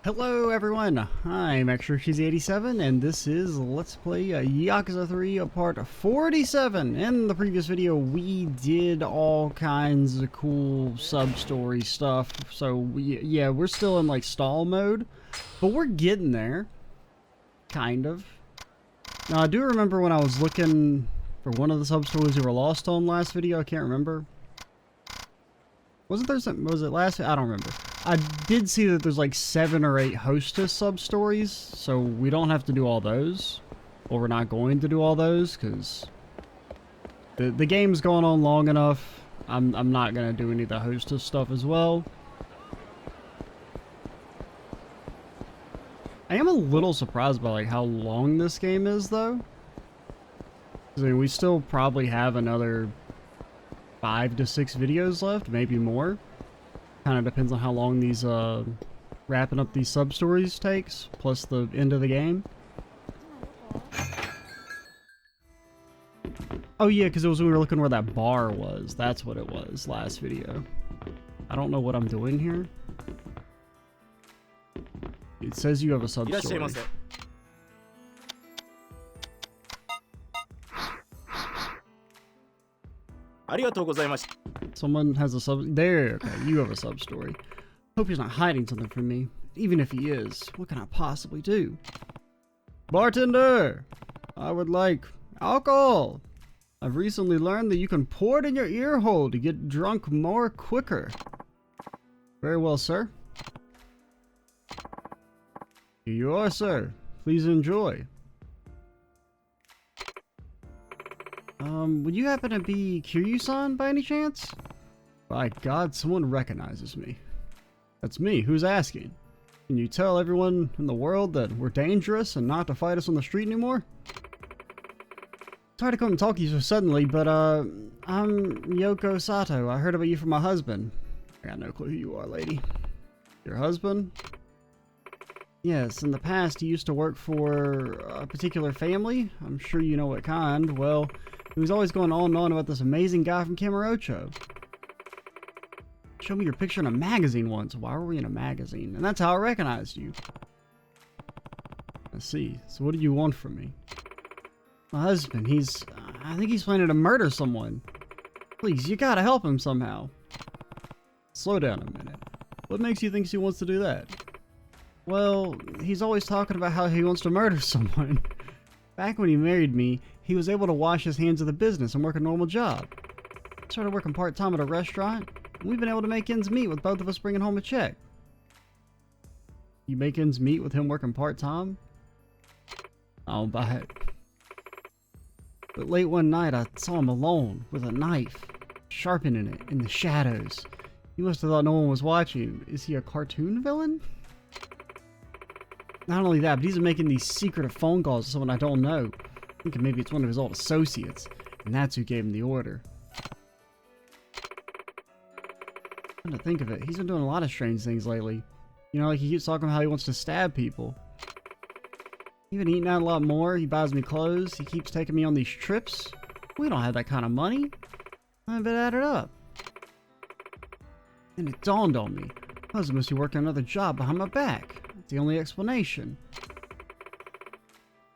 Hello everyone, I'm XtraCheesy87 and this is Let's Play Yakuza 3 Part 47. In the previous video we did all kinds of cool sub-story stuff, so we're still in like stall mode, but we're getting there, kind of. Now I do remember when I was looking for one of the sub-stories we were lost on last video, I can't remember. Wasn't there something, was it last? I don't remember. I did see that there's like 7 or 8 hostess sub-stories, so we don't have to do all those. Or we're not going to do all those, because the game's going on long enough. I'm not going to do any of the hostess stuff as well. I am a little surprised by like how long this game is, though. I mean, we still probably have another 5 to 6 videos left, maybe more. Kind of depends on how long these wrapping up these sub stories takes, plus the end of the game. Oh yeah, because it was when we were looking where that bar was. That's what it was last video. I don't know what I'm doing here. It says you have a sub story. Someone has a sub. There, okay, you have a sub story. Hope he's not hiding something from me. Even if he is, what can I possibly do? Bartender! I would like alcohol. I've recently learned that you can pour it in your ear hole to get drunk more quicker. Very well, sir. Here you are, sir. Please enjoy. Would you happen to be Kiryu-san by any chance? By God, someone recognizes me. That's me. Who's asking? Can you tell everyone in the world that we're dangerous and not to fight us on the street anymore? Sorry to come and talk to you so suddenly, but, I'm Yoko Sato. I heard about you from my husband. I got no clue who you are, lady. Your husband? Yes, in the past he used to work for a particular family. I'm sure you know what kind. Well, he was always going on and on about this amazing guy from Kamurocho. Showed me your picture in a magazine once. Why were we in a magazine? And that's how I recognized you. I see. So what do you want from me? My husband, I think he's planning to murder someone. Please, you gotta help him somehow. Slow down a minute. What makes you think he wants to do that? Well, he's always talking about how he wants to murder someone. Back when he married me, he was able to wash his hands of the business and work a normal job. Started working part-time at a restaurant, and we've been able to make ends meet with both of us bringing home a check. You make ends meet with him working part-time? I don't buy it. But late one night, I saw him alone with a knife, sharpening it in the shadows. He must have thought no one was watching. Is he a cartoon villain? Not only that, but he's making these secretive phone calls to someone I don't know. Thinking maybe it's one of his old associates, and that's who gave him the order. Come to think of it, he's been doing a lot of strange things lately. You know, like he keeps talking about how he wants to stab people. Even eating out a lot more, he buys me clothes, he keeps taking me on these trips. We don't have that kind of money. I've been added up. And it dawned on me. Husband must be working another job behind my back. That's the only explanation.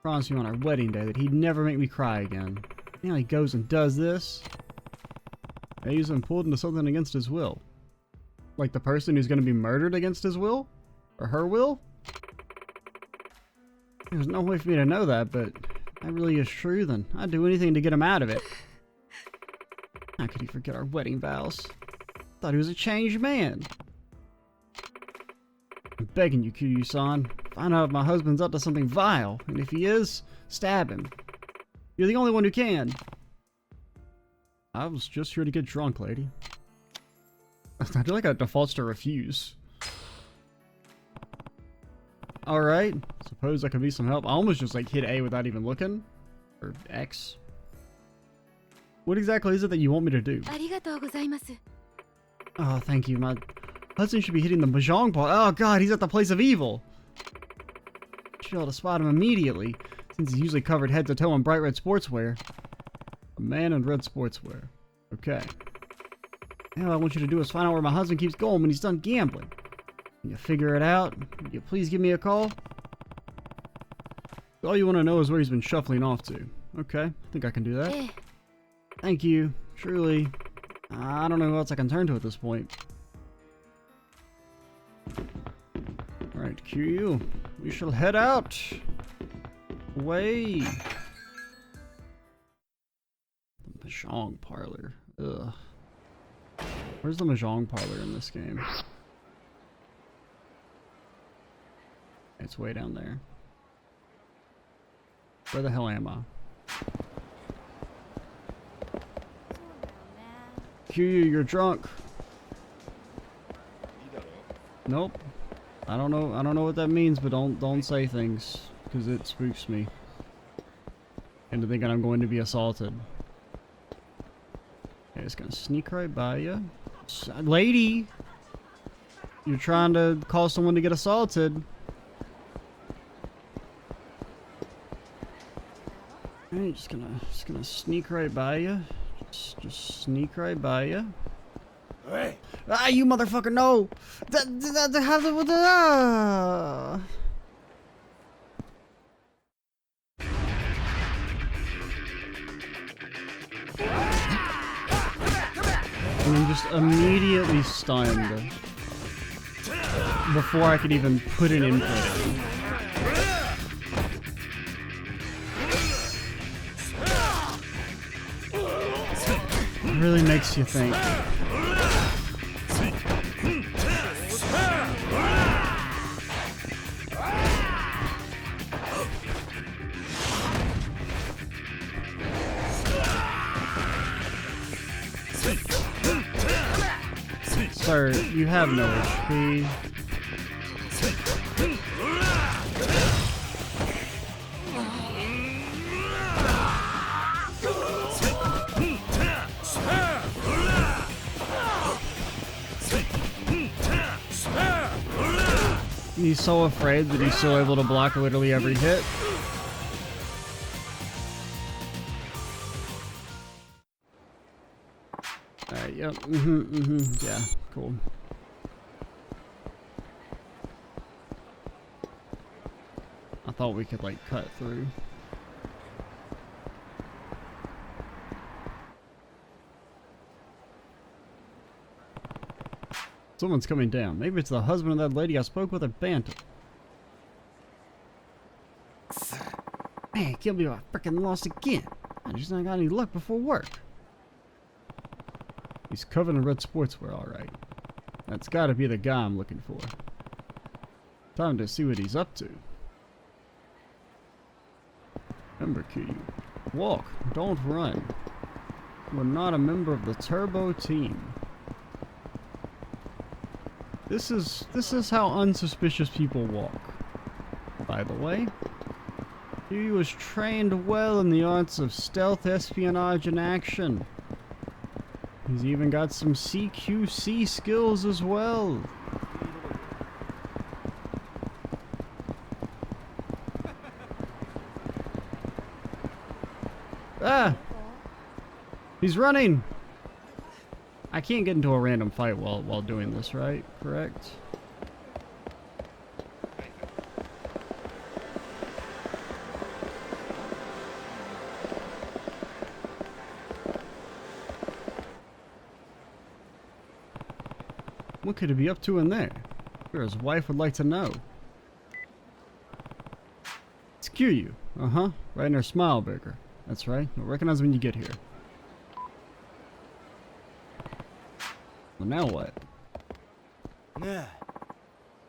Promised me on our wedding day that he'd never make me cry again. Now he goes and does this. He's been pulled into something against his will. Like the person who's going to be murdered against his will? Or her will? There's no way for me to know that, but if that really is true, then I'd do anything to get him out of it. How could he forget our wedding vows? Thought he was a changed man. I'm begging you, Kiryu-san. Find out if my husband's up to something vile, and if he is, stab him. You're the only one who can. I was just here to get drunk, lady. I feel like it defaults to refuse. Alright, suppose that could be some help. I almost just like hit A without even looking. Or X. What exactly is it that you want me to do? Oh, thank you. My husband should be hitting the mahjong ball. Oh god, he's at the place of evil. Should be able to spot him immediately, since he's usually covered head to toe in bright red sportswear. A man in red sportswear. Okay. Now all I want you to do is find out where my husband keeps going when he's done gambling. You figure it out? Can you please give me a call? All you want to know is where he's been shuffling off to. Okay, I think I can do that. Thank you. Truly. I don't know who else I can turn to at this point. Alright, Kiryu. We shall head out. Away. The Mahjong parlor. Ugh. Where's the Mahjong parlor in this game? It's way down there. Where the hell am I? Kiryu, you're drunk. Nope. I don't know what that means, but don't say things, because it spooks me into thinking I'm going to be assaulted. Okay, it's gonna sneak right by you. Lady! You're trying to cause someone to get assaulted. Alright, just gonna sneak right by you. Just sneak right by you. Hey. Ah, you motherfucker! No! And I'm just immediately stunned before I could even put an input in. It really makes you think. Sir, you have no HP. He's so afraid that he's still able to block literally every hit. Alright, yep, yeah, cool. I thought we could, like, cut through. Someone's coming down. Maybe it's the husband of that lady I spoke with at Bantam. Man, can't believe I freaking lost again. I just not got any luck before work. He's covered in red sportswear, alright. That's gotta be the guy I'm looking for. Time to see what he's up to. Remember, Kiryu. Walk, don't run. We're not a member of the Turbo team. This is how unsuspicious people walk. By the way, Kiryu was trained well in the arts of stealth, espionage, and action. He's even got some CQC skills as well. Ah! He's running! I can't get into a random fight while doing this, right? Correct? What could he be up to in there? Sure, his wife would like to know. It's Kiryu. Uh-huh. Right in her smile burger. That's right. You'll recognize when you get here. Well, now what?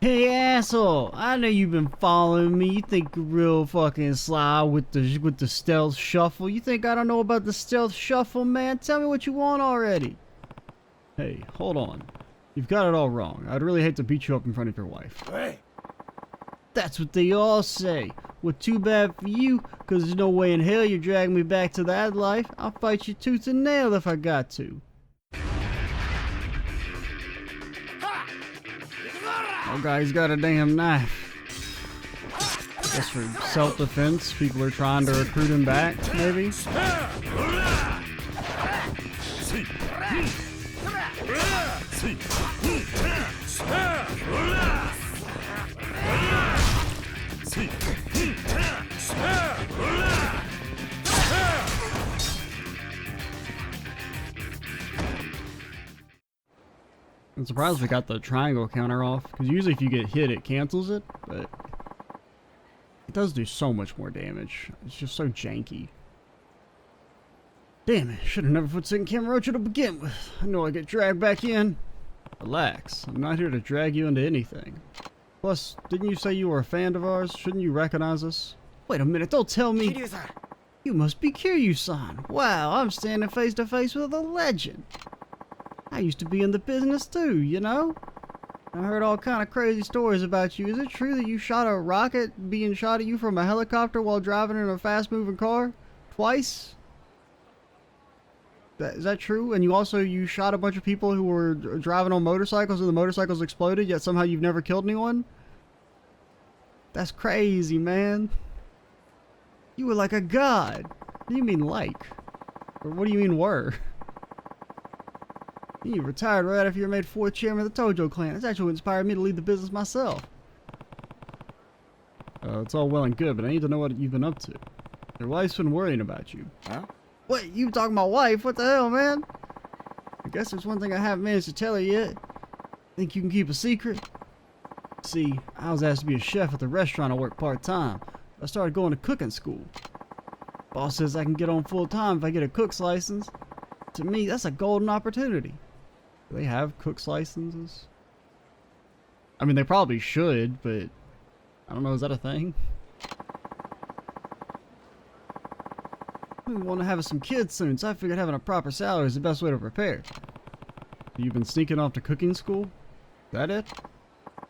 Hey asshole! I know you've been following me. You think you're real fucking sly with the stealth shuffle. You think I don't know about the stealth shuffle, man? Tell me what you want already. Hey, hold on. You've got it all wrong. I'd really hate to beat you up in front of your wife. Hey. That's what they all say. Well, too bad for you, because there's no way in hell you're dragging me back to that life. I'll fight you tooth and nail if I got to. Oh, guy's got a damn knife. Guess for self-defense, people are trying to recruit him back, maybe? surprised we got the triangle counter off, because usually if you get hit it cancels it, but it does do so much more damage. It's just so janky. Damn it, should have never put second camera to begin with. I know I get dragged back in. Relax, I'm not here to drag you into anything. Plus, didn't you say you were a fan of ours? Shouldn't you recognize us? Wait a minute, don't tell me. Kiryu-san. You must be Kiryu-san. Wow, I'm standing face to face with a legend. I used to be in the business too, you know? I heard all kind of crazy stories about you. Is it true that you shot a rocket being shot at you from a helicopter while driving in a fast-moving car? Twice? Is that true? And you shot a bunch of people who were driving on motorcycles and the motorcycles exploded, yet somehow you've never killed anyone? That's crazy, man. You were like a god. What do you mean like? Or what do you mean were? You retired right after you were made 4th chairman of the Tojo clan. That's actually what inspired me to lead the business myself. It's all well and good, but I need to know what you've been up to. Your wife's been worrying about you. Huh? What? You talking about wife? What the hell, man? I guess there's one thing I haven't managed to tell her yet. Think you can keep a secret? See, I was asked to be a chef at the restaurant I work part-time. I started going to cooking school. Boss says I can get on full-time if I get a cook's license. To me, that's a golden opportunity. Do they have cook's licenses? I mean, they probably should, but I don't know, is that a thing? We want to have some kids soon, so I figured having a proper salary is the best way to prepare. You've been sneaking off to cooking school? Is that it?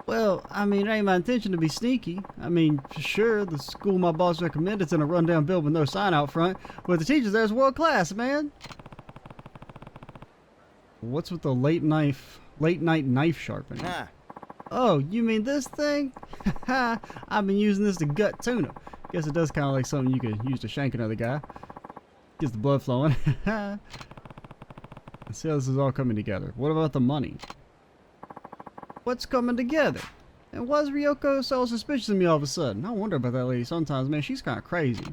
Well, I mean, it ain't my intention to be sneaky. I mean, for sure, the school my boss recommended is in a rundown building with no sign out front, but the teachers there's world class, man. What's with the late night knife sharpening? Huh. Oh, you mean this thing? I've been using this to gut tuna. Guess it does kind of like something you could use to shank another guy. Gets the blood flowing. Let's see how this is all coming together. What about the money? What's coming together? And why's Ryoko so suspicious of me all of a sudden? I wonder about that lady sometimes, man. She's kind of crazy.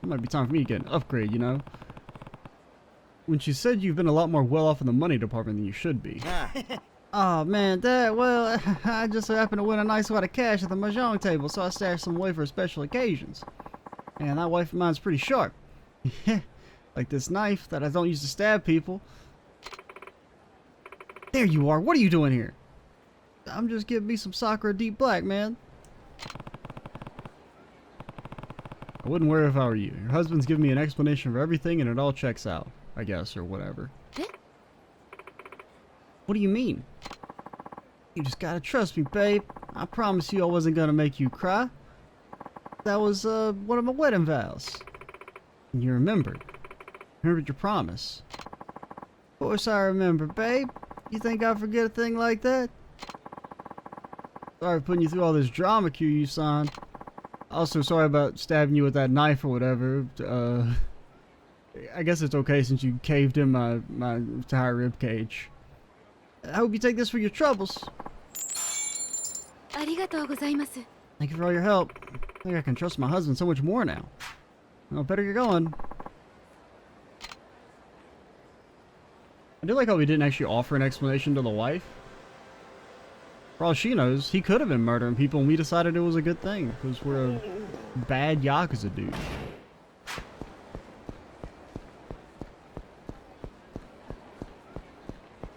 It might be time for me to get an upgrade, you know? When she said you've been a lot more well off in the money department than you should be. Oh man, well, I just happened to win a nice wad of cash at the mahjong table, so I stashed some away for special occasions. And that wife of mine's pretty sharp. Like this knife that I don't use to stab people. There you are, what are you doing here? I'm just giving me some Sakura Deep Black, man. I wouldn't worry if I were you. Your husband's giving me an explanation for everything and it all checks out, I guess, or whatever. What do you mean? You just gotta trust me, babe. I promise you I wasn't gonna make you cry. That was, one of my wedding vows. And you remembered. Remembered your promise. Of course I remember, babe. You think I'd forget a thing like that? Sorry for putting you through all this drama, Kiryu-san. Also, sorry about stabbing you with that knife or whatever. I guess it's okay since you caved in my entire rib cage. I hope you take this for your troubles. Thank you for all your help. I think I can trust my husband so much more now. Well, better get going. I do like how we didn't actually offer an explanation to the wife. For all she knows, he could have been murdering people and we decided it was a good thing because we're a bad Yakuza dude.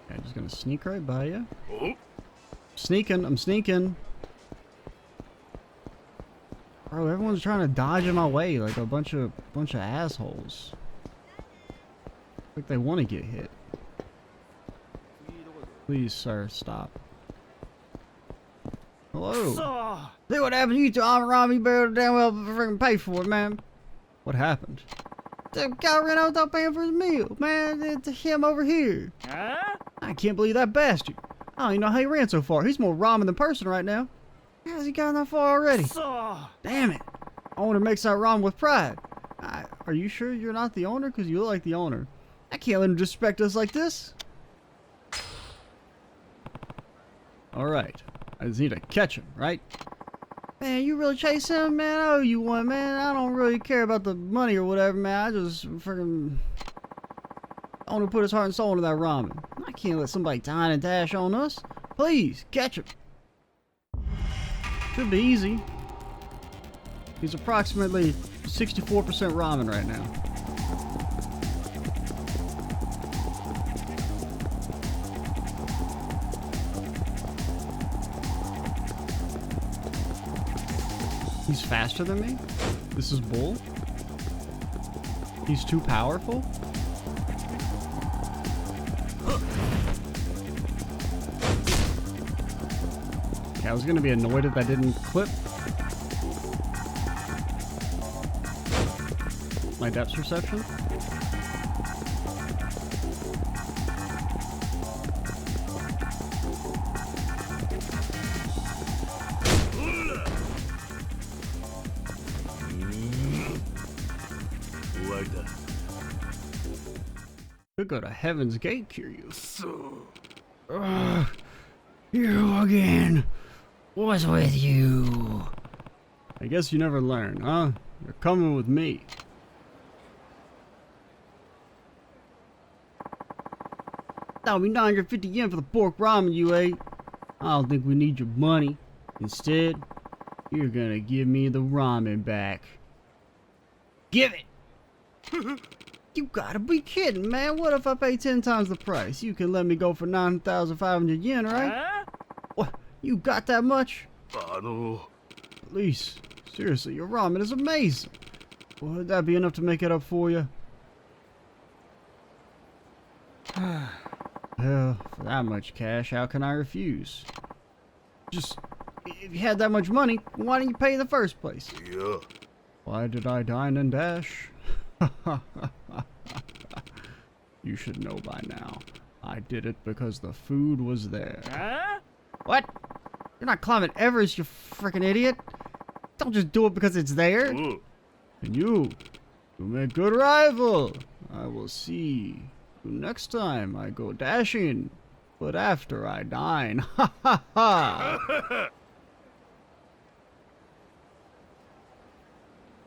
Okay, just gonna sneak right by you. Sneaking, I'm sneaking. Bro, everyone's trying to dodge in my way like a bunch of assholes. Like they want to get hit. Please, sir, stop. Hello. See what happened? You two arm around me, better damn well freaking pay for it, man. What happened? The guy ran out without paying for his meal, man. It's him over here. Huh? I can't believe that bastard. I don't even know how he ran so far. He's more ramen than person right now. How's he gotten that far already? Damn it. Owner makes that ramen with pride. Are you sure you're not the owner? Because you look like the owner. I can't let him disrespect us like this. Alright. I just need to catch him, right? Man, you really chase him? Man, I owe you one, man. I don't really care about the money or whatever, man. I just freaking... I want to put his heart and soul into that ramen. I Can't let somebody dine and dash on us. Please, catch him. Should be easy. He's approximately 64% ramen right now. He's faster than me? This is bull? He's too powerful? Yeah, I was gonna be annoyed if that didn't clip. My depth perception? Could go to Heaven's Gate, Kiryu. You again. What's with you? I guess you never learn, huh? You're coming with me. That'll be 950 yen for the pork ramen you ate. I don't think we need your money. Instead, you're gonna give me the ramen back. Give it! You gotta be kidding, man. What if I pay 10 times the price? You can let me go for 9,500 yen, right? What? You got that much? Please. Seriously, your ramen is amazing. Would that be enough to make it up for you? Well, for that much cash, how can I refuse? Just, if you had that much money, why didn't you pay in the first place? Yeah. Why did I dine and dash? You should know by now. I did it because the food was there. Huh? What? You're not climbing Everest, you freaking idiot. Don't just do it because it's there. And you make good rival. I will see you next time I go dashing, but after I dine. Ha ha ha.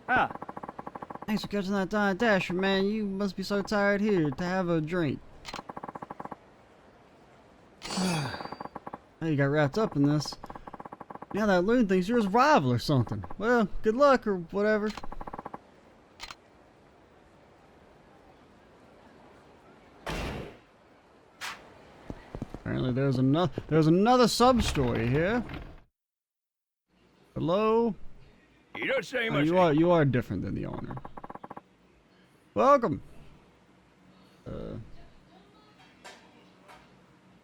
Ah. Thanks for catching that dine dasher, man. You must be so tired here to have a drink. Now you got wrapped up in this. Now that loon thinks you're his rival or something. Well, good luck or whatever. Apparently there's another sub-story here. Hello? Oh, you are different than the owner. Welcome.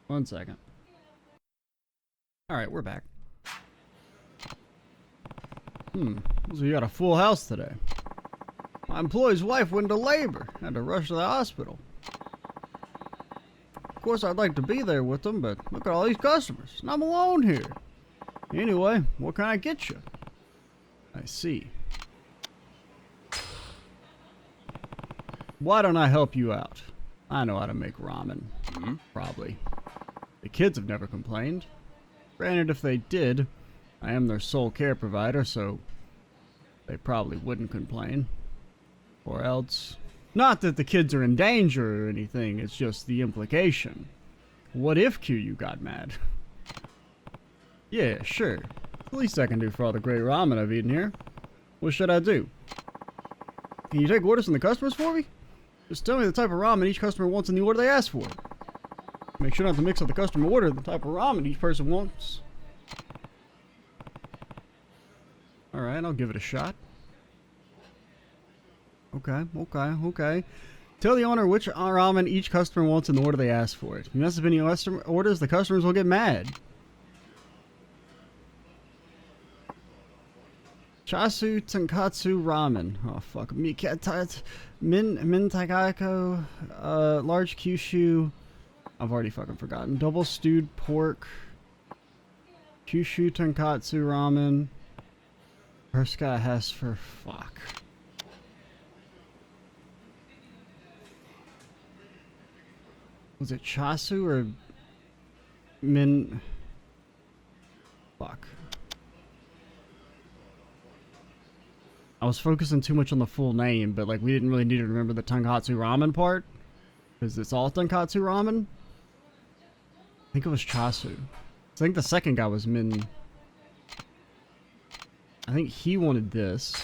1 second. Alright, we're back. So you got a full house today. My employee's wife went into labor. Had to rush to the hospital. Of course, I'd like to be there with them, but look at all these customers, and I'm alone here. Anyway, what can I get you? I see. Why don't I help you out? I know how to make ramen. Probably. The kids have never complained. Granted, if they did, I am their sole care provider, so they probably wouldn't complain. Or else... Not that the kids are in danger or anything, it's just the implication. What if Kiryu got mad? Yeah, sure. The least I can do for all the great ramen I've eaten here. What should I do? Can you take orders from the customers for me? Just tell me the type of ramen each customer wants in the order they ask for. Make sure not to mix up the customer order the type of ramen each person wants. Alright, I'll give it a shot. Okay. Tell the owner which ramen each customer wants in the order they ask for it. If you mess up any orders, the customers will get mad. Chasu Tonkatsu Ramen. Oh fuck. Min Tagaiko. Large Kyushu. I've already fucking forgotten. Double stewed pork. Kyushu Tonkatsu Ramen. First guy has for fuck. Was it Chasu or Min? Fuck. I was focusing too much on the full name, but like we didn't really need to remember the Tonkatsu Ramen part. Because it's all Tonkatsu Ramen. I think it was Chasu. I think the second guy was Min. I think he wanted this.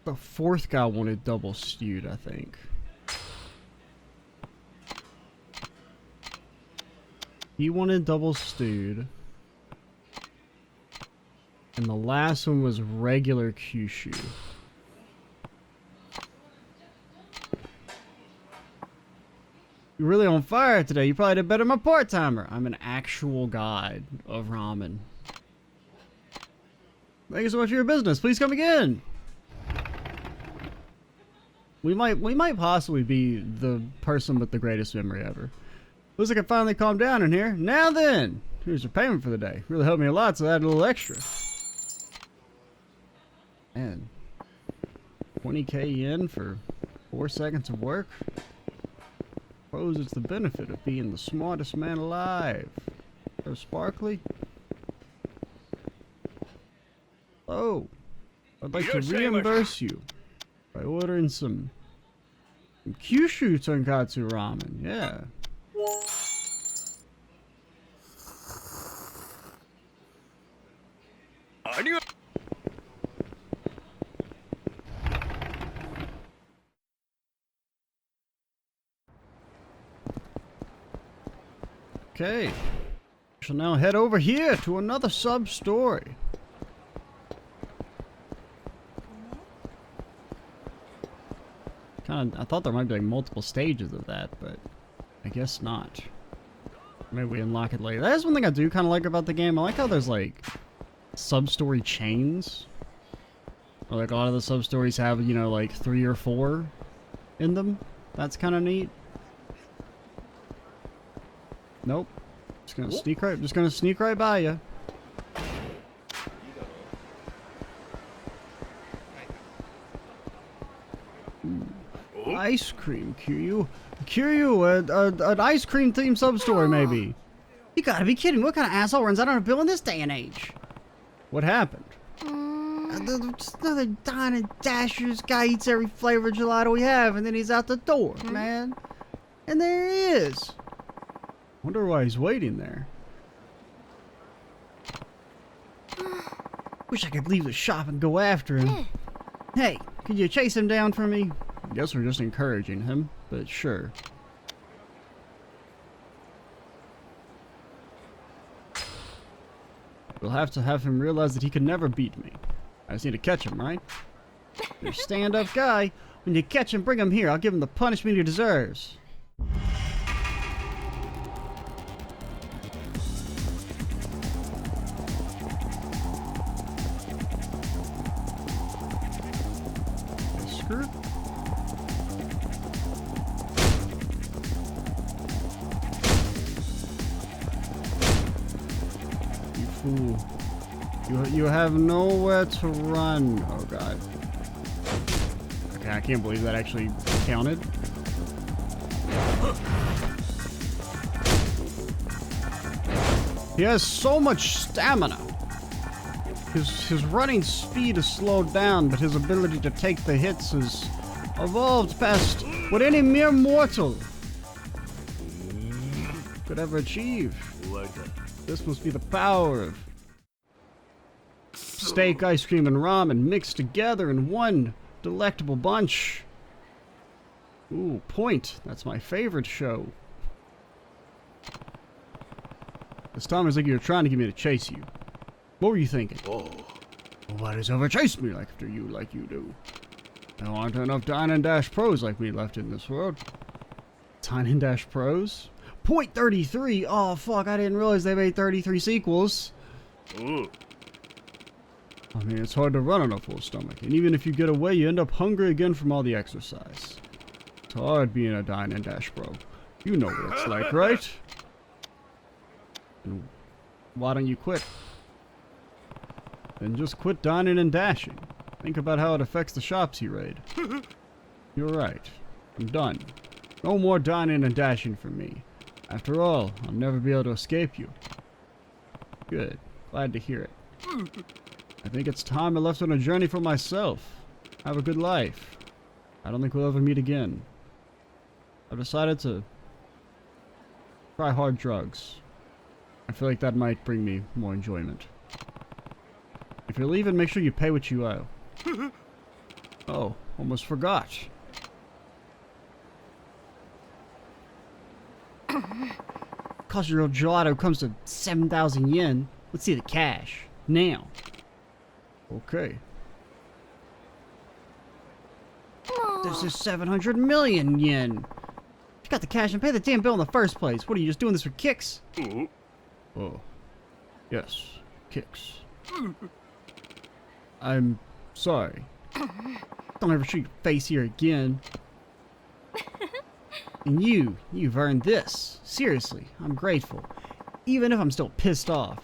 The fourth guy wanted double stewed, I think. He wanted double stewed. And the last one was regular Kyushu. You're really on fire today. You probably did better than my part-timer. I'm an actual god of ramen. Thank you so much for your business. Please come again. We might possibly be the person with the greatest memory ever. Looks like I finally calmed down in here. Now then, here's your payment for the day. Really helped me a lot, so I added a little extra. Man, 20k yen for 4 seconds of work? Suppose it's the benefit of being the smartest man alive. So sparkly? Oh, I'd like to reimburse you by ordering some Kyushu tonkatsu ramen. Yeah. Okay, we shall now head over here to another sub-story. I thought there might be like multiple stages of that, but I guess not. Maybe we unlock it later. That's one thing I do kind of like about the game. I like how there's like sub-story chains. Or like a lot of the sub-stories have, you know, like 3 or 4 in them. That's kind of neat. Nope. Just gonna sneak right by you. Ice cream, Kiryu. An ice cream themed sub-story, maybe. You gotta be kidding. What kind of asshole runs out on a bill in this day and age? What happened? Just another Dine and Dashers guy eats every flavor gelato we have, and then he's out the door, man. And there he is. Wonder why he's waiting there. Wish I could leave the shop and go after him. Hey, could you chase him down for me? I guess we're just encouraging him, but sure. We'll have to have him realize that he could never beat me. I just need to catch him, right? You're a stand-up guy. When you catch him, bring him here. I'll give him the punishment he deserves. Fool. You have nowhere to run. Oh god. Okay, I can't believe that actually counted. He has so much stamina. His running speed is slowed down, but his ability to take the hits has evolved past what any mere mortal could ever achieve. This must be the power of steak, ice cream, and ramen mixed together in one delectable bunch. Ooh, Point. That's my favorite show. This time it's like you were trying to get me to chase you. What were you thinking? Oh, nobody's ever chased me after you like you do. There aren't enough Dine and Dash pros like me left in this world. Dine and Dash pros? Point 33? Oh, fuck, I didn't realize they made 33 sequels. Ooh. I mean, it's hard to run on a full stomach, and even if you get away, you end up hungry again from all the exercise. It's hard being a Dine and Dash bro. You know what it's like, right? And why don't you quit? Then just quit dining and dashing. Think about how it affects the shops you raid. You're right. I'm done. No more dining and dashing for me. After all, I'll never be able to escape you. Good. Glad to hear it. I think it's time I left on a journey for myself. Have a good life. I don't think we'll ever meet again. I've decided to try hard drugs. I feel like that might bring me more enjoyment. If you're leaving, make sure you pay what you owe. Oh, almost forgot. Cost your gelato comes to 7,000 yen. Let's see the cash. Now. Okay. This is 700 million yen. You got the cash and pay the damn bill in the first place. What are you just doing this for kicks? Oh. Yes. Kicks. I'm sorry. Don't ever shoot your face here again. And you've earned this. Seriously, I'm grateful. Even if I'm still pissed off.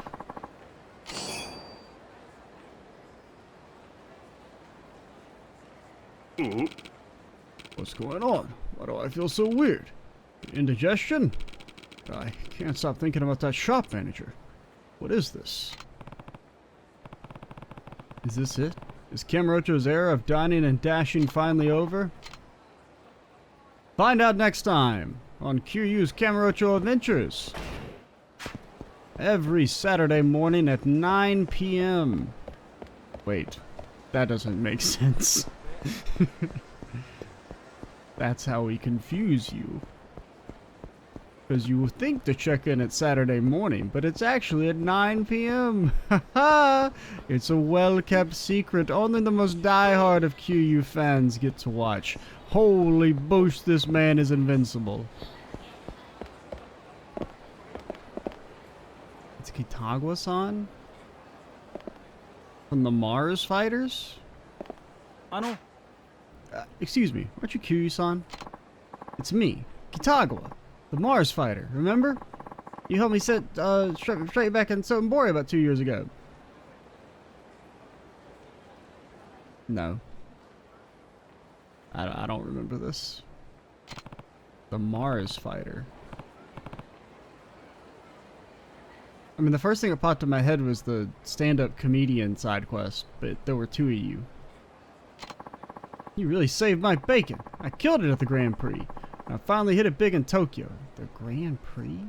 What's going on? Why do I feel so weird? Indigestion? I can't stop thinking about that shop manager. What is this? Is this it? Is Kamurocho's era of dining and dashing finally over? Find out next time on Kiryu's Kamurocho Adventures. Every Saturday morning at 9 p.m. Wait, that doesn't make sense. That's how we confuse you. Because you think to check in at Saturday morning, but it's actually at 9 p.m. Haha! It's a well-kept secret only the most diehard of Kiryu fans get to watch. Holy boosh, this man is invincible. It's Kitagawa-san? From the Mars Fighters? Excuse me, aren't you Kiryu-san? It's me, Kitagawa, the Mars Fighter, remember? You helped me set straight back in Sotenbori about 2 years ago. No. I don't remember this. The Mars Fighter. I mean, the first thing that popped in my head was the stand-up comedian side quest, but there were two of you. You really saved my bacon. I killed it at the Grand Prix. I finally hit it big in Tokyo. The Grand Prix?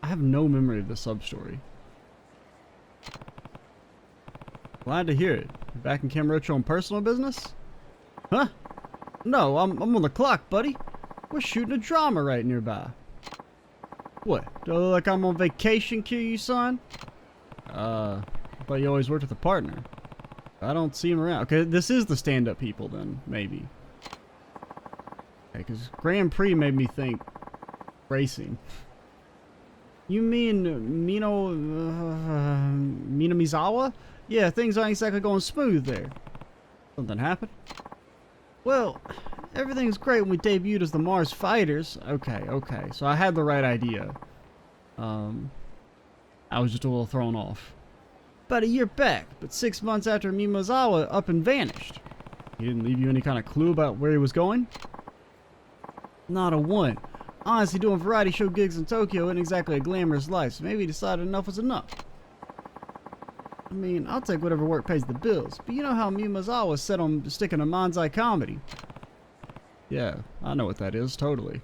I have no memory of the sub-story. Glad to hear it. You're back in Kamurocho on personal business? Huh? No, I'm on the clock, buddy. We're shooting a drama right nearby. What? Do I look like I'm on vacation, Kiryu-san? But you always worked with a partner. I don't see him around. Okay, this is the stand-up people then, maybe. Okay, because Grand Prix made me think racing. You mean Minamizawa? Yeah, things aren't exactly going smooth there. Something happened? Well, everything's great when we debuted as the Mars Fighters. Okay, so I had the right idea. I was just a little thrown off. About a year back, but 6 months after Mimizawa up and vanished. He didn't leave you any kind of clue about where he was going? Not a one. Honestly, doing variety show gigs in Tokyo isn't exactly a glamorous life, so maybe he decided enough was enough. I mean, I'll take whatever work pays the bills, but you know how Mimizawa's set on sticking to manzai comedy. Yeah, I know what that is, totally.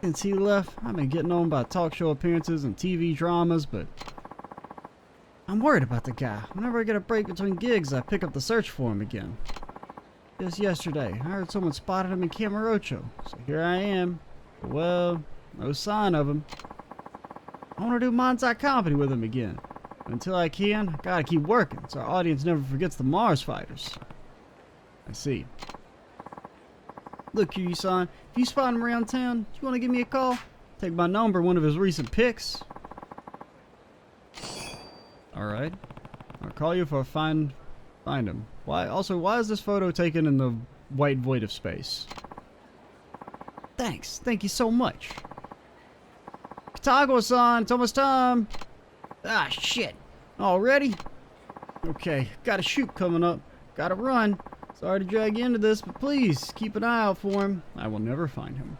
Since he left, I've been getting on by talk show appearances and TV dramas, but I'm worried about the guy. Whenever I get a break between gigs, I pick up the search for him again. Just yesterday, I heard someone spotted him in Kamurocho, so here I am. But, well, no sign of him. I want to do manzai comedy with him again. But until I can, I gotta keep working, so our audience never forgets the Mars Fighters. I see. Look, Kiryu-san, if you spot him around town, do you want to give me a call? Take my number, one of his recent pics. Alright. I'll call you if I find him. Why is this photo taken in the white void of space? Thanks. Thank you so much. Kitagawa-san, it's almost time. Ah, shit. Already? Okay, got a shoot coming up. Gotta run. Sorry to drag you into this, but please, keep an eye out for him. I will never find him.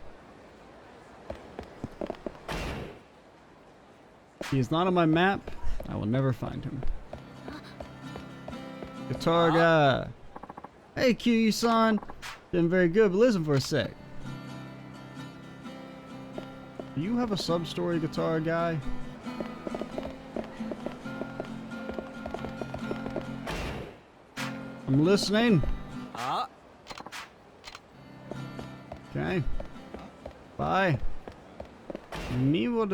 He is not on my map. I will never find him. Guitar guy. Hey, Kiryu-san. Been very good, but listen for a sec. Do you have a sub-story guitar guy? I'm listening. Okay. Bye. Yeah, we're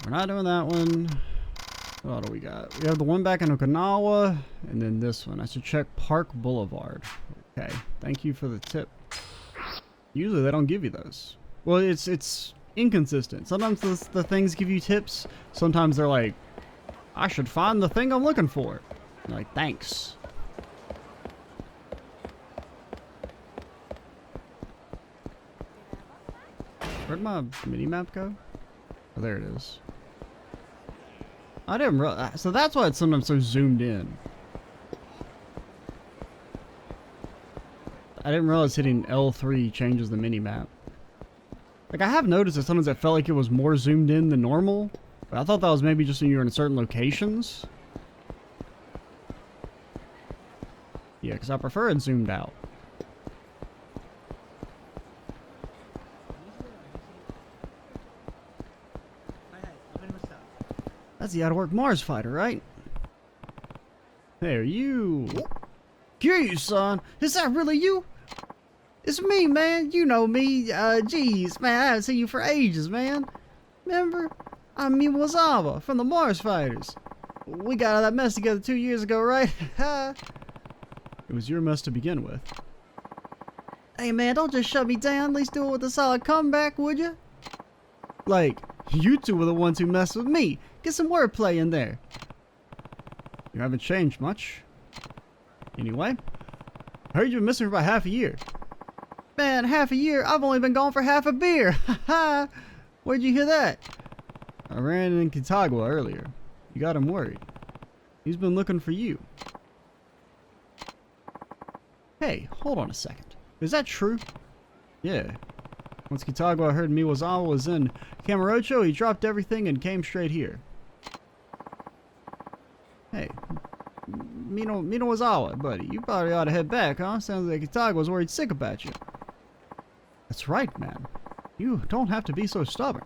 not doing that one. What do we got? We have the one back in Okinawa, and then this one. I should check Park Boulevard. Okay. Thank you for the tip. Usually they don't give you those. Well, it's inconsistent. Sometimes the things give you tips. Sometimes they're like, I should find the thing I'm looking for. You're like, thanks. Where'd my mini-map go? Oh, there it is. I didn't realize. So that's why it's sometimes so zoomed in. I didn't realize hitting L3 changes the mini-map. Like, I have noticed that sometimes it felt like it was more zoomed in than normal. But I thought that was maybe just when you were in certain locations. Yeah, because I prefer it zoomed out. That's the out-of-work Mars fighter, right? Hey, are you... Kiryu-san, is that really you? It's me, man. You know me. Geez, man, I haven't seen you for ages, man. Remember? I'm Miwazawa from the Mars Fighters. We got out of that mess together 2 years ago, right? It was your mess to begin with. Hey, man, don't just shut me down. At least do it with a solid comeback, would you? Like, you two were the ones who messed with me. Get some wordplay in there. You haven't changed much. Anyway, I heard you've been missing for about half a year. Man, half a year? I've only been gone for half a beer. Haha. Where'd you hear that? I ran in Kitagawa earlier. You got him worried. He's been looking for you. Hey, hold on a second. Is that true? Yeah. Once Kitagawa heard Miwazawa was in Kamurocho, he dropped everything and came straight here. Hey, Miwazawa, buddy, you probably ought to head back, huh? Sounds like Kitagawa's worried sick about you. That's right, man. You don't have to be so stubborn.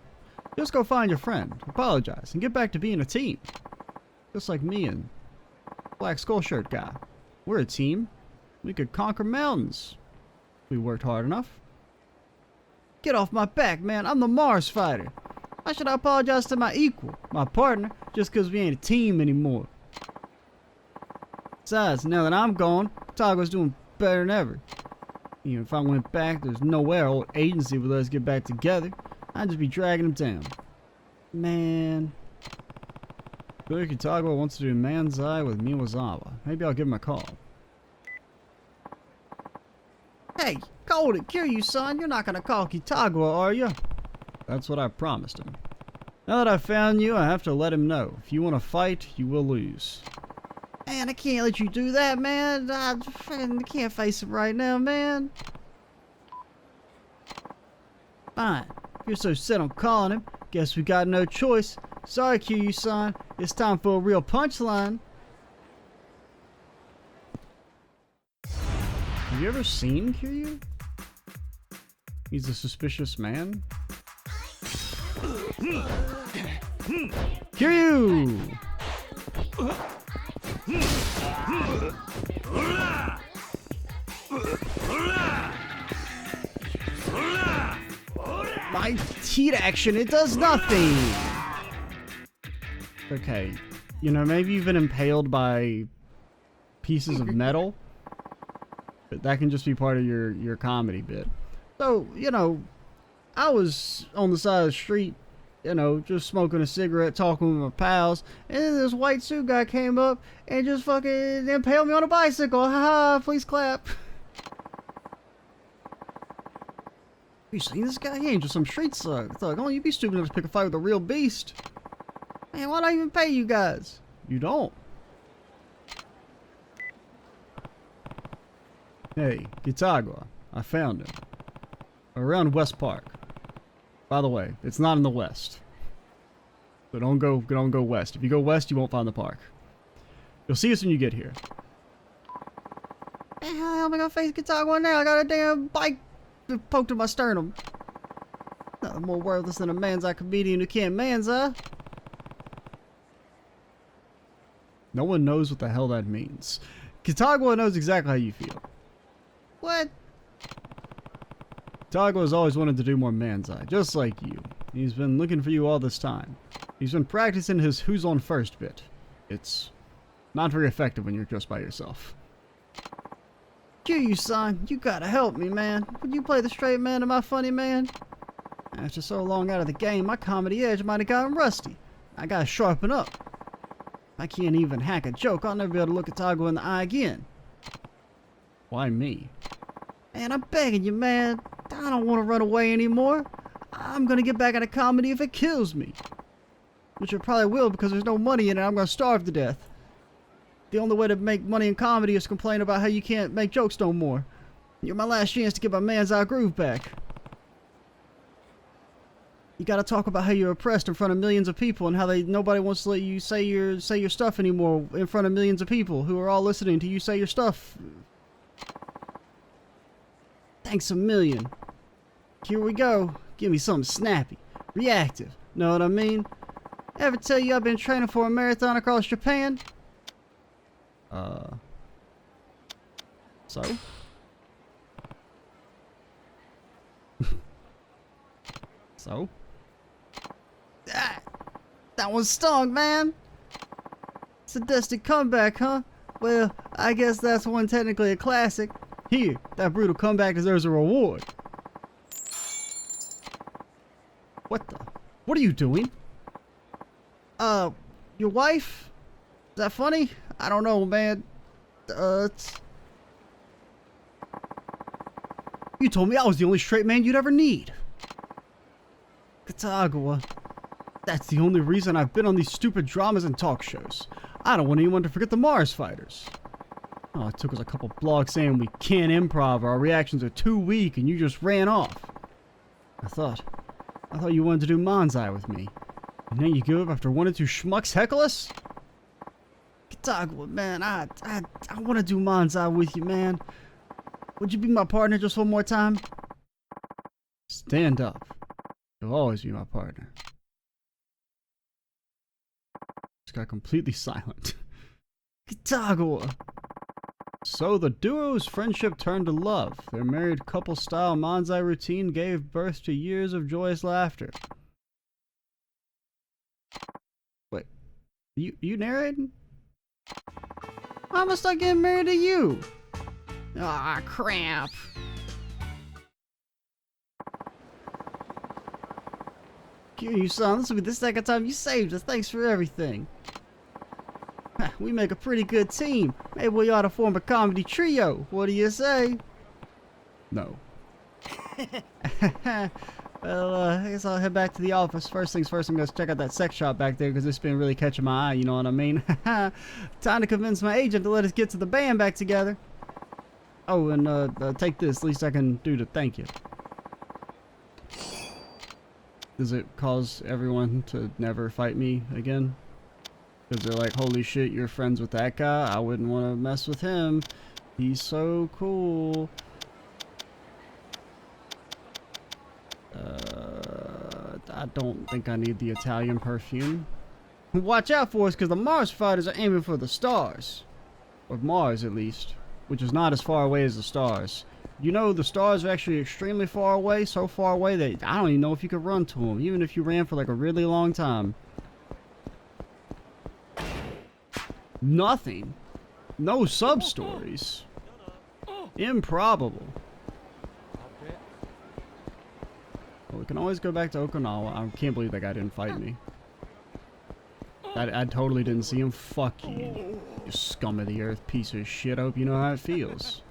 Just go find your friend, apologize, and get back to being a team. Just like me and Black Skull Shirt guy. We're a team. We could conquer mountains. We worked hard enough. Get off my back, man. I'm the Mars fighter. Why should I apologize to my equal, my partner, just because we ain't a team anymore? Besides, now that I'm gone, Kitagawa's doing better than ever. Even if I went back, there's no way our old agency would let us get back together. I'd just be dragging him down. Man. Billy Kitagawa wants to do Man's Eye with Miwazawa. Maybe I'll give him a call. Hey, hold it, Kiryu-san. You're not gonna call Kitagawa, are you? That's what I promised him. Now that I've found you, I have to let him know. If you want to fight, you will lose. Man, I can't let you do that, man. I can't face him right now, man. Fine. If you're so set on calling him, guess we got no choice. Sorry, Kiryu-san. It's time for a real punchline. Have you ever seen Kiryu? He's a suspicious man. Kiryu! My teeth action, it does nothing! Okay, you know, maybe you've been impaled by pieces of metal, but that can just be part of your comedy bit. So, you know, I was on the side of the street, you know, just smoking a cigarette, talking with my pals, and then this white suit guy came up and just fucking impaled me on a bicycle. Haha, please clap. You seen this guy? He ain't just some street thug. Oh, you be stupid enough to pick a fight with a real beast. Man, why don't I even pay you guys? You don't. Hey, Kitagawa. I found him. Around West Park. By the way, it's not in the west. So don't go west. If you go west, you won't find the park. You'll see us when you get here. Man, how the hell am I gonna face Yakuza now? I got a damn bike poked in my sternum. Nothing more worthless than a man's eye comedian who can't man's eye. No one knows what the hell that means. Kitagawa knows exactly how you feel. What? Kitagawa has always wanted to do more man's eye, just like you. He's been looking for you all this time. He's been practicing his who's on first bit. It's not very effective when you're just by yourself. You son, you gotta help me, man. Would you play the straight man to my funny man? After so long out of the game, my comedy edge might have gotten rusty. I gotta sharpen up. If I can't even hack a joke, I'll never be able to look Kitagawa in the eye again. Why me? Man, I'm begging you, man. I don't want to run away anymore. I'm gonna get back into comedy if it kills me. Which it probably will, because there's no money in it. I'm gonna starve to death. The only way to make money in comedy is to complain about how you can't make jokes no more. You're my last chance to get my man's eye groove back. You gotta talk about how you're oppressed in front of millions of people and how nobody wants to let you say your stuff anymore in front of millions of people who are all listening to you say your stuff. Thanks a million. Here we go. Give me something snappy, reactive. Know what I mean? Ever tell you I've been training for a marathon across Japan? So? So? Ah, that one stung, man! Sadistic comeback, huh? Well, I guess that's one technically a classic. Here, that brutal comeback deserves a reward. What the? What are you doing? Your wife? Is that funny? I don't know, man. You told me I was the only straight man you'd ever need. Kitagawa. That's the only reason I've been on these stupid dramas and talk shows. I don't want anyone to forget the Mars fighters. All it took was a couple blogs saying we can't improv or our reactions are too weak and you just ran off. I thought you wanted to do Manzai with me. And then you give up after one or two schmucks heckle us? Kitagawa, man, I want to do Manzai with you, man. Would you be my partner just one more time? Stand up. You'll always be my partner. Just got completely silent. Kitagawa! So the duo's friendship turned to love. Their married couple-style Manzai routine gave birth to years of joyous laughter. Wait, you narrating? Why am I stuck getting married to you? Ah, crap. You son, this will be the second time you saved us. Thanks for everything. We make a pretty good team. Maybe we ought to form a comedy trio. What do you say? No. Well, I guess I'll head back to the office. First things first, I'm going to check out that sex shop back there because it's been really catching my eye, you know what I mean? Time to convince my agent to let us get to the band back together. Oh, and take this. Least I can do to thank you. Does it cause everyone to never fight me again? Because they're like, holy shit, you're friends with that guy? I wouldn't want to mess with him. He's so cool. I don't think I need the Italian perfume. Watch out for us, because the Mars fighters are aiming for the stars. Or Mars, at least. Which is not as far away as the stars. You know, the stars are actually extremely far away. So far away that I don't even know if you could run to them. Even if you ran for like a really long time. Nothing. No sub-stories. Improbable. Well, we can always go back to Okinawa. I can't believe that guy didn't fight me. I totally didn't see him. Fuck you. You scum of the earth piece of shit. I hope you know how it feels.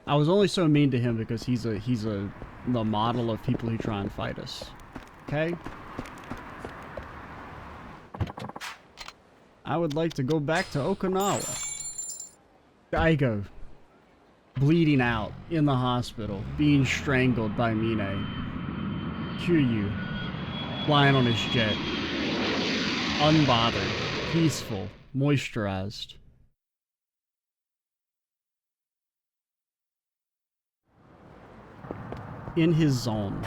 I was only so mean to him because he's the model of people who try and fight us. Okay? I would like to go back to Okinawa. Daigo. Bleeding out in the hospital. Being strangled by Mine. Picture you flying on his jet. Unbothered, peaceful, moisturized. In his zone.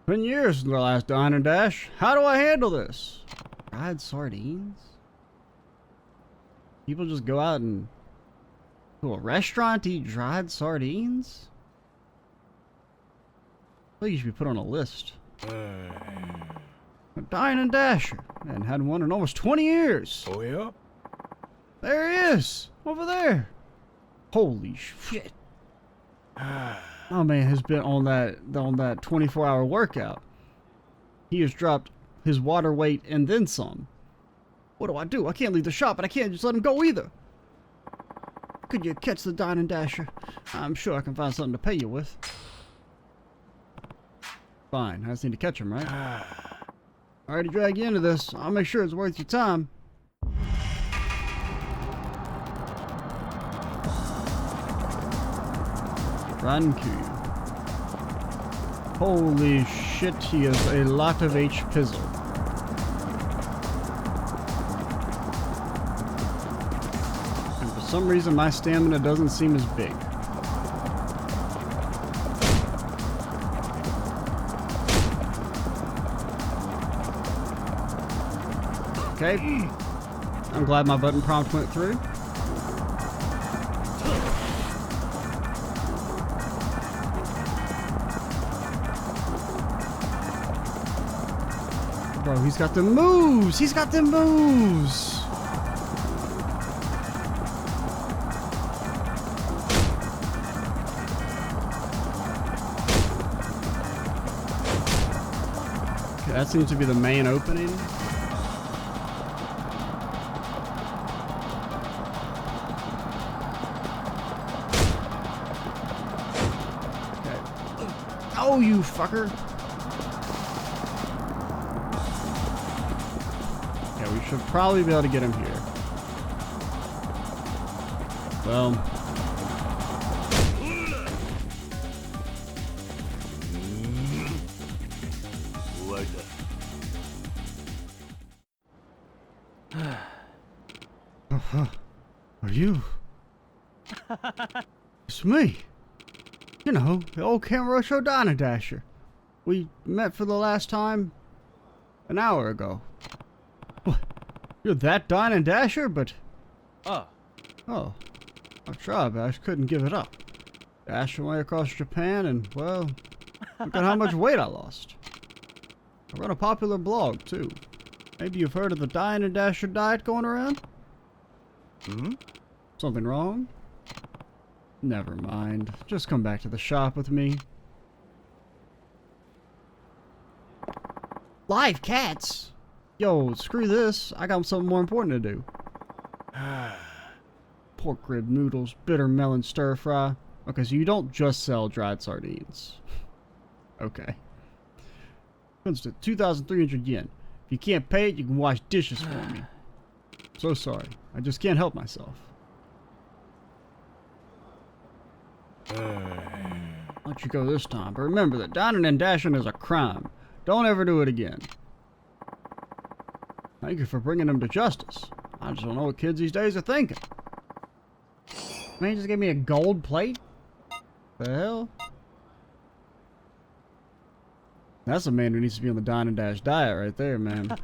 10 years since the last dine and dash. How do I handle this? Fried sardines? People just go out and to a restaurant to eat dried sardines? I think you should be put on a list. A dine and dasher. And hadn't one in almost 20 years. Oh yeah? There he is! Over there! Holy shit. My man has been on that 24-hour workout. He has dropped his water weight and then some. What do? I can't leave the shop, but I can't just let him go either. Could you catch the dine and dasher? I'm sure I can find something to pay you with. Fine, I just need to catch him, right? I already dragged you into this. I'll make sure it's worth your time. Ranku. Holy shit, he is a lot of H pizzle. And for some reason my stamina doesn't seem as big. Okay. I'm glad my button prompt went through. Bro, he's got the moves! He's got the moves! Okay, that seems to be the main opening. Okay. Oh, you fucker! Should probably be able to get him here. Well. Are you? It's me. You know, the old Kamurocho Dino Dasher. We met for the last time an hour ago. What? You're that Dine and Dasher, but... Oh, I tried, but I couldn't give it up. Dashed away across Japan, and, well, look at how much weight I lost. I run a popular blog, too. Maybe you've heard of the Dine and Dasher diet going around? Hmm? Something wrong? Never mind. Just come back to the shop with me. Live cats? Yo, screw this. I got something more important to do. Pork rib noodles, bitter melon stir fry. Okay, so you don't just sell dried sardines. Okay. Comes to 2,300 yen. If you can't pay it, you can wash dishes for me. So sorry. I just can't help myself. Why don't you go this time? But remember that dining and dashing is a crime. Don't ever do it again. Thank you for bringing them to justice. I just don't know what kids these days are thinking. Man, just gave me a gold plate? The hell? That's a man who needs to be on the Dine and Dash diet right there, man.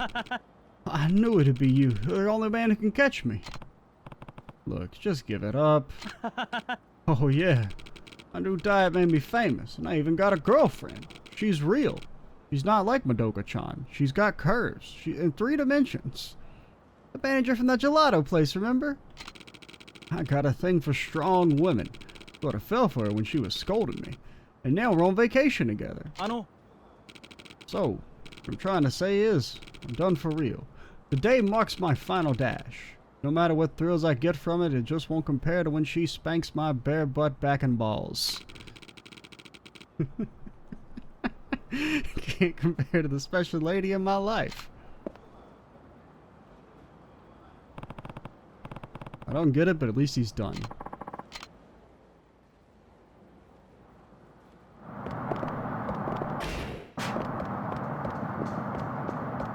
I knew it'd be you. You're the only man who can catch me. Look, just give it up. Oh yeah. My new diet made me famous, and I even got a girlfriend. She's real. She's not like Madoka-chan. She's got curves. She's in 3 dimensions. The manager from that gelato place, remember? I got a thing for strong women. But I fell for her when she was scolding me. And now we're on vacation together. I know. So, what I'm trying to say is, I'm done for real. Today marks my final dash. No matter what thrills I get from it, it just won't compare to when she spanks my bare butt back and balls. Can't compare to the special lady in my life. I don't get it, but at least he's done.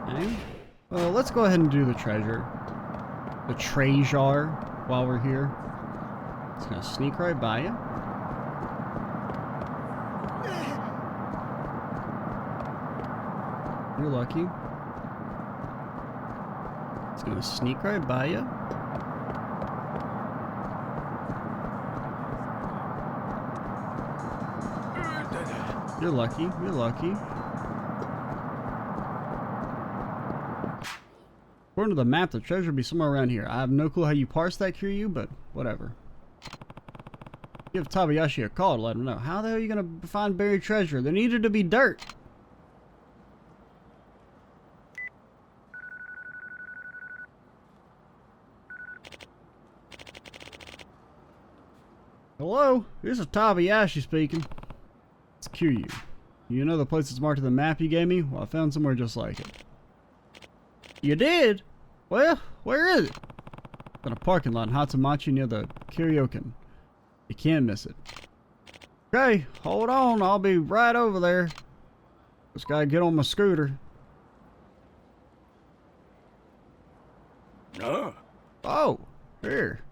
Okay. Well, let's go ahead and do the treasure. The treasure while we're here. It's gonna sneak right by you. You're lucky. It's gonna sneak right by you. You're lucky. You're lucky. According to the map, the treasure would be somewhere around here. I have no clue how you parse that, Kiryu, but whatever. Give Tabayashi a call to let him know. How the hell are you gonna find buried treasure? There needed to be dirt. Hello, this is Tabayashi speaking. It's Kiryu. You know the place that's marked on the map you gave me? Well, I found somewhere just like it. You did? Well, where is it? It's in a parking lot in Hatsumachi near the karaoke. You can't miss it. Okay, hold on. I'll be right over there. Just gotta get on my scooter. Oh, here.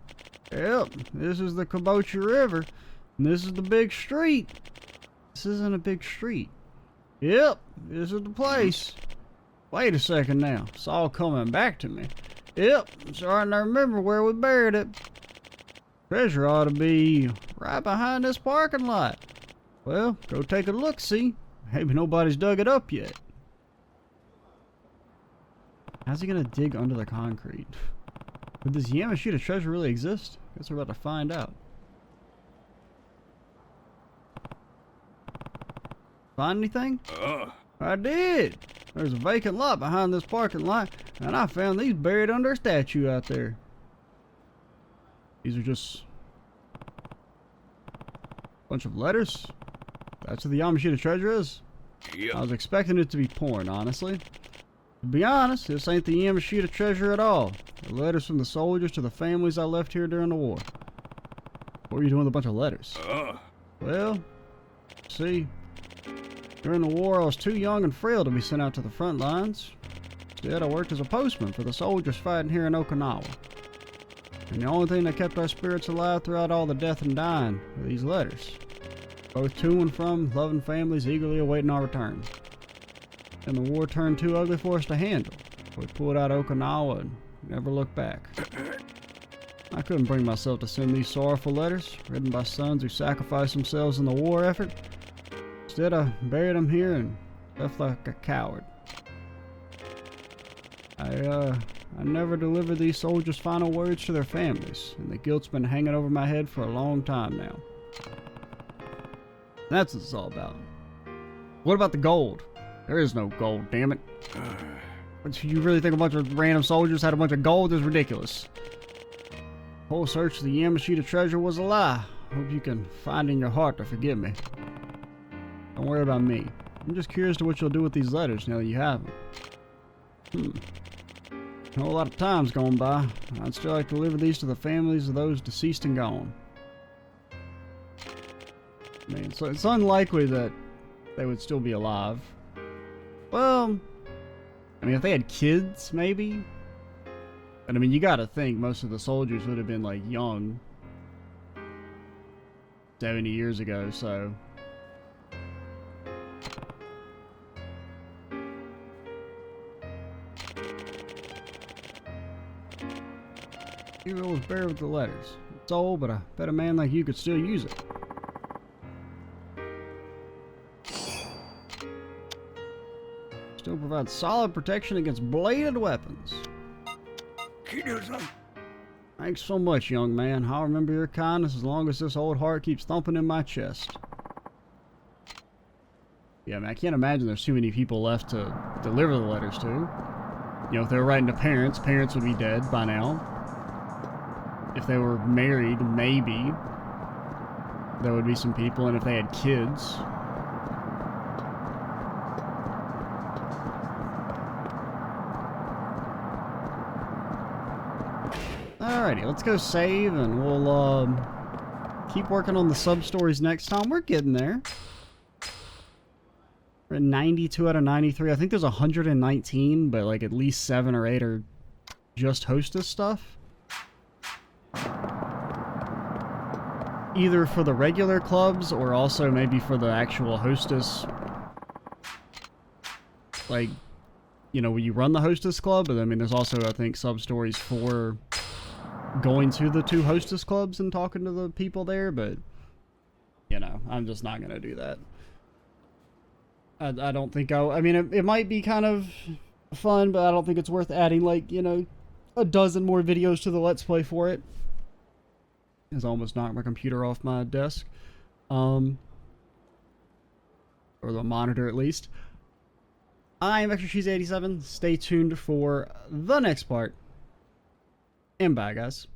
Yep, this is the Kabocha River. And this is the big street. This isn't a big street. Yep, this is the place. Wait a second now. It's all coming back to me. Yep, I'm starting to remember where we buried it. Treasure ought to be right behind this parking lot. Well, go take a look, see? Maybe nobody's dug it up yet. How's he gonna dig under the concrete? Would this Yamashita treasure really exist? Guess we're about to find out. Find anything? I did. There's a vacant lot behind this parking lot, and I found these buried under a statue out there. These are just a bunch of letters. That's what the Yamashita treasure is. Yep. I was expecting it to be porn, honestly. To be honest, this ain't the Yamashita treasure at all. The letters from the soldiers to the families I left here during the war. What were you doing with a bunch of letters? Well, see, during the war I was too young and frail to be sent out to the front lines. Instead, I worked as a postman for the soldiers fighting here in Okinawa. And the only thing that kept our spirits alive throughout all the death and dying were these letters. Both to and from loving families eagerly awaiting our return. And the war turned too ugly for us to handle. We pulled out of Okinawa and never looked back. I couldn't bring myself to send these sorrowful letters, written by sons who sacrificed themselves in the war effort. Instead, I buried them here and left like a coward. I never delivered these soldiers' final words to their families, and the guilt's been hanging over my head for a long time now. That's what it's all about. What about the gold? There is no gold, damn it. You really think a bunch of random soldiers had a bunch of gold? Is ridiculous. The whole search for the Yamashita treasure was a lie. Hope you can find in your heart to forgive me. Don't worry about me. I'm just curious to what you'll do with these letters now that you have them. A whole lot of time's gone by. I'd still like to deliver these to the families of those deceased and gone. I mean, so it's unlikely that they would still be alive. Well, I mean, if they had kids, maybe. But I mean, you gotta think most of the soldiers would have been like young 70 years ago, so. It was buried with the letters. It's old, but I bet a man like you could still use it. Still provides solid protection against bladed weapons. Thanks so much, young man. I'll remember your kindness as long as this old heart keeps thumping in my chest. Yeah, man, I can't imagine there's too many people left to deliver the letters to. You know, if they were writing to parents, parents would be dead by now. If they were married, maybe there would be some people, and if they had kids. Alrighty, let's go save, and we'll keep working on the sub-stories next time. We're getting there. We're at 92 out of 93. I think there's 119, but like at least 7 or 8 are just hostess stuff. Either for the regular clubs or also maybe for the actual hostess. Like, you know, when you run the hostess club, but I mean, there's also, I think, sub-stories for going to the 2 hostess clubs and talking to the people there, but, you know, I'm just not going to do that. I don't think I mean, it might be kind of fun, but I don't think it's worth adding, like, you know, a dozen more videos to the Let's Play for it. It's almost knocked my computer off my desk. Or the monitor, at least. I am ExtraCheese87. Stay tuned for the next part. And bye, guys.